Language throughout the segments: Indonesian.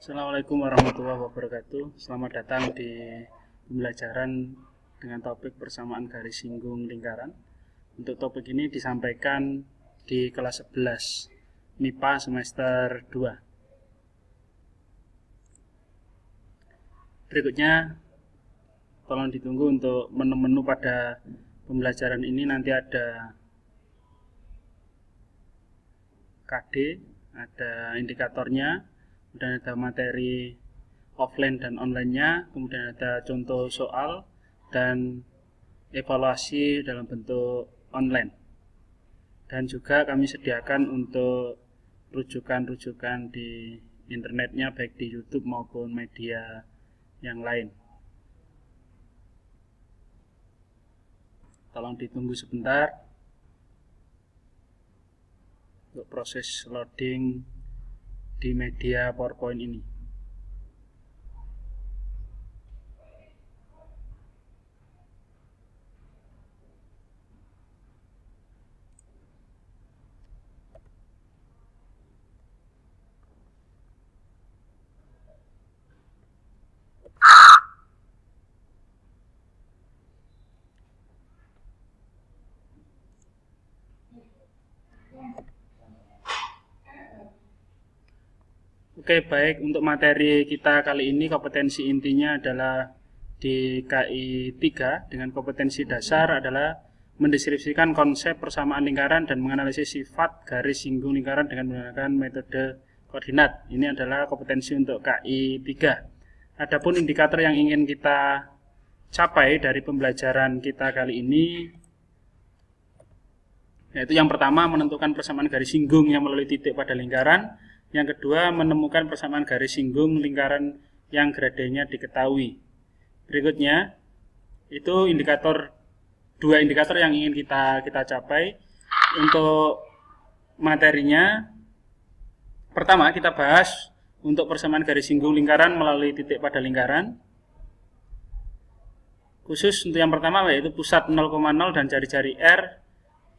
Assalamualaikum warahmatullahi wabarakatuh. Selamat datang di pembelajaran dengan topik persamaan garis singgung lingkaran. Untuk topik ini disampaikan di kelas 11 MIPA semester 2. Berikutnya tolong ditunggu untuk menu-menu pada pembelajaran ini. Nanti ada KD, ada indikatornya, dan ada materi offline dan online-nya, kemudian ada contoh soal dan evaluasi dalam bentuk online. Dan juga kami sediakan untuk rujukan-rujukan di internetnya, baik di YouTube maupun media yang lain. Tolong ditunggu sebentar untuk proses loading di media PowerPoint ini. Oke, baik, untuk materi kita kali ini kompetensi intinya adalah di KI 3 dengan kompetensi dasar adalah mendeskripsikan konsep persamaan lingkaran dan menganalisis sifat garis singgung lingkaran dengan menggunakan metode koordinat. Ini adalah kompetensi untuk KI 3. Adapun indikator yang ingin kita capai dari pembelajaran kita kali ini, yaitu yang pertama menentukan persamaan garis singgung yang melalui titik pada lingkaran. Yang kedua, menemukan persamaan garis singgung lingkaran yang gradenya diketahui. Berikutnya, itu dua indikator yang ingin kita capai. Untuk materinya, pertama kita bahas untuk persamaan garis singgung lingkaran melalui titik pada lingkaran. Khusus untuk yang pertama yaitu pusat 0,0 dan jari-jari R,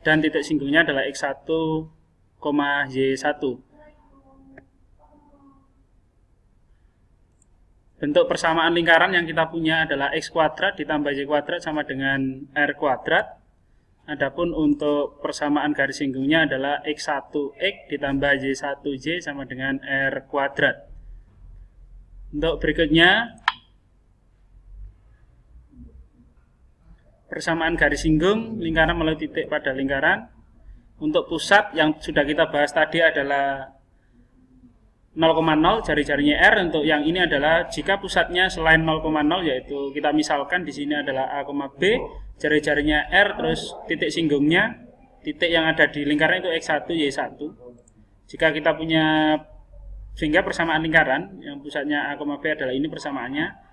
dan titik singgungnya adalah X1, Y1. Bentuk persamaan lingkaran yang kita punya adalah X kuadrat ditambah Y kuadrat sama dengan R kuadrat. Adapun untuk persamaan garis singgungnya adalah X1X ditambah Y1Y sama dengan R kuadrat. Untuk berikutnya, persamaan garis singgung lingkaran melalui titik pada lingkaran. Untuk pusat yang sudah kita bahas tadi adalah 0,0 jari-jarinya R. Untuk yang ini adalah jika pusatnya selain 0,0, yaitu kita misalkan di sini adalah A, B, jari-jarinya R, terus titik singgungnya, titik yang ada di lingkaran itu X1, Y1. Jika kita punya, sehingga persamaan lingkaran yang pusatnya A, B adalah ini persamaannya.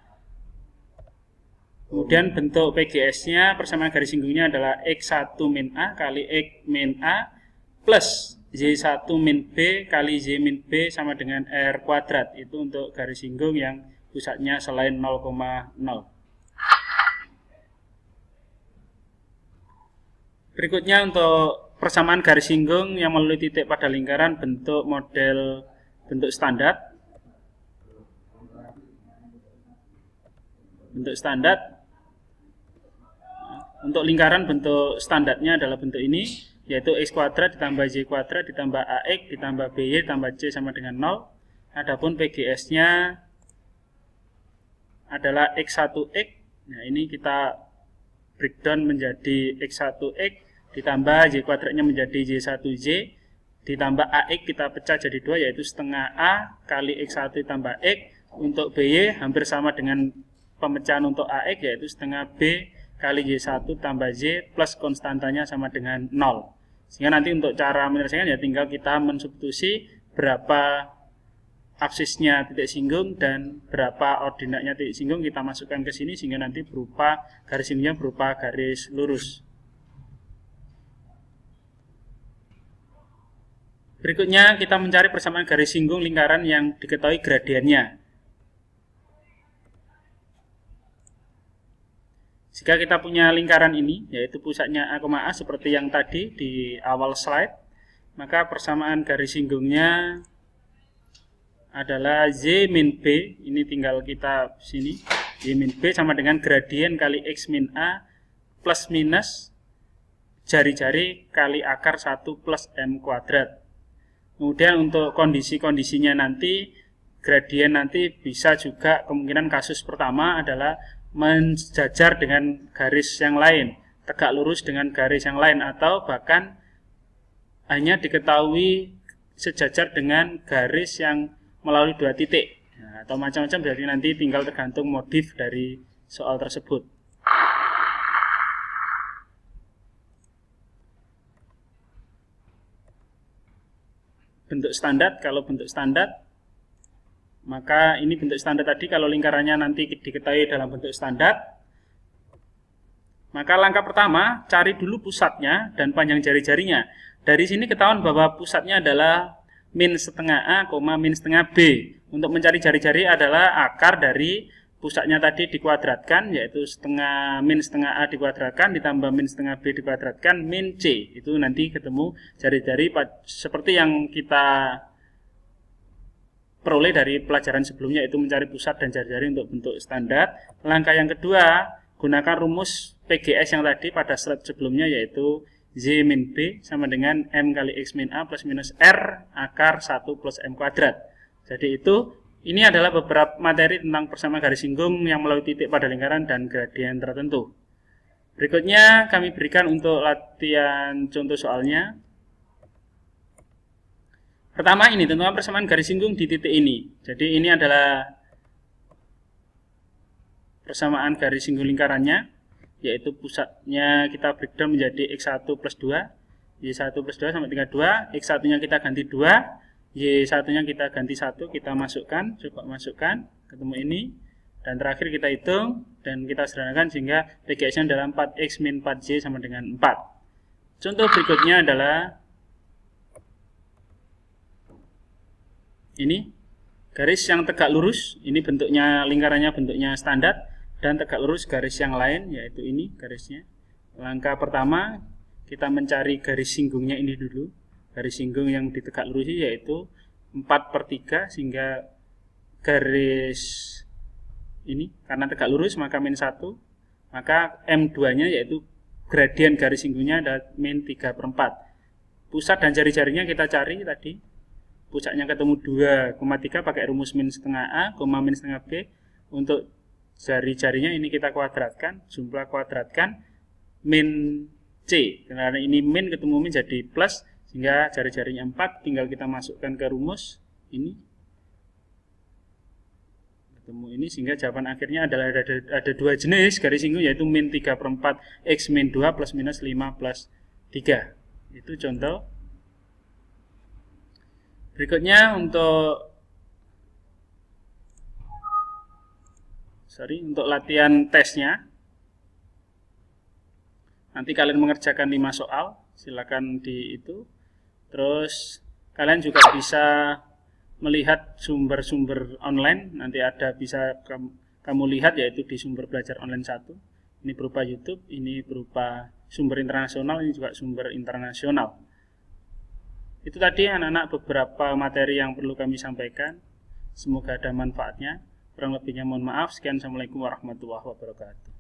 Kemudian bentuk PGS-nya, persamaan garis singgungnya adalah X1 min A kali X min A plus Y1 min B kali Y min B sama dengan R kuadrat. Itu untuk garis singgung yang pusatnya selain 0,0. Berikutnya untuk persamaan garis singgung yang melalui titik pada lingkaran bentuk standar. Bentuk standar. Untuk lingkaran bentuk standarnya adalah bentuk ini, yaitu X kuadrat ditambah Y kuadrat ditambah AX ditambah BY ditambah C sama dengan 0. Adapun PGS-nya adalah X1X. Nah, ini kita breakdown menjadi X1X ditambah Y kuadratnya menjadi Y1Y ditambah AX kita pecah jadi 2, yaitu setengah A kali X1 ditambah X. Untuk BY hampir sama dengan pemecahan untuk AX, yaitu setengah B kali Y1 tambah Y plus konstantanya sama dengan 0. Sehingga nanti untuk cara menyelesaikan ya tinggal kita mensubstitusi berapa absisnya titik singgung dan berapa ordinatnya titik singgung kita masukkan ke sini, sehingga nanti berupa garis singgungnya berupa garis lurus. Berikutnya kita mencari persamaan garis singgung lingkaran yang diketahui gradiennya. Jika kita punya lingkaran ini, yaitu pusatnya A, A seperti yang tadi di awal slide, maka persamaan garis singgungnya adalah Y min B. Ini tinggal kita sini. Y min B sama dengan gradien kali X min A plus minus jari-jari kali akar 1 plus M kuadrat. Kemudian untuk kondisi-kondisinya nanti, gradien nanti bisa juga kemungkinan kasus pertama adalah menjajar dengan garis yang lain, tegak lurus dengan garis yang lain, atau bahkan hanya diketahui sejajar dengan garis yang melalui 2 titik. Nah, atau macam-macam, berarti nanti tinggal tergantung modif dari soal tersebut. Bentuk standar, kalau bentuk standar, maka ini bentuk standar tadi, kalau lingkarannya nanti diketahui dalam bentuk standar, maka langkah pertama, cari dulu pusatnya dan panjang jari-jarinya. Dari sini ketahuan bahwa pusatnya adalah min setengah A, min setengah B. Untuk mencari jari-jari adalah akar dari pusatnya tadi dikuadratkan, yaitu min setengah A dikuadratkan ditambah min setengah B dikuadratkan min C. Itu nanti ketemu jari-jari seperti yang kita peroleh dari pelajaran sebelumnya, itu mencari pusat dan jari-jari untuk bentuk standar. Langkah yang kedua, gunakan rumus PGS yang tadi pada slide sebelumnya, yaitu Y min B sama dengan M kali X min A plus minus R akar 1 plus M kuadrat. Jadi ini adalah beberapa materi tentang persamaan garis singgung yang melalui titik pada lingkaran dan gradien tertentu. Berikutnya kami berikan untuk latihan contoh soalnya. Pertama, ini tentukan persamaan garis singgung di titik ini. Jadi ini adalah persamaan garis singgung lingkarannya, yaitu pusatnya kita breakdown menjadi X1 plus 2, Y1 plus 2 sama dengan 2, X1 nya kita ganti 2, Y1 nya kita ganti 1, kita masukkan, coba masukkan, ketemu ini, dan terakhir kita hitung, dan kita sederhanakan sehingga PGS nya adalah 4X min 4Y sama dengan 4. Contoh berikutnya adalah ini, garis yang tegak lurus, ini bentuknya, lingkarannya bentuknya standar, dan tegak lurus garis yang lain, yaitu ini garisnya. Langkah pertama, kita mencari garis singgungnya ini dulu. Garis singgung yang di tegak lurus yaitu 4/3, sehingga garis ini, karena tegak lurus maka min 1, maka M2 nya yaitu gradien garis singgungnya adalah min 3/4. Pusat dan jari-jarinya kita cari tadi. Pusatnya ketemu 2,3 pakai rumus min setengah A, min setengah B. Untuk jari-jarinya ini kita kuadratkan, jumlah kuadratkan min C. Karena ini min ketemu min jadi plus, sehingga jari-jarinya 4, tinggal kita masukkan ke rumus ini. Ketemu ini, sehingga jawaban akhirnya adalah ada 2 jenis garis singgung, yaitu min 3/4 X min 2 plus minus 5 plus 3. Itu contoh. Berikutnya untuk latihan tesnya, nanti kalian mengerjakan 5 soal, silakan di itu. Terus kalian juga bisa melihat sumber-sumber online, nanti ada bisa kamu lihat, yaitu di sumber belajar online 1. Ini berupa YouTube, ini berupa sumber internasional, ini juga sumber internasional. Itu tadi anak-anak beberapa materi yang perlu kami sampaikan. Semoga ada manfaatnya. Kurang lebihnya mohon maaf. Sekian, assalamualaikum warahmatullahi wabarakatuh.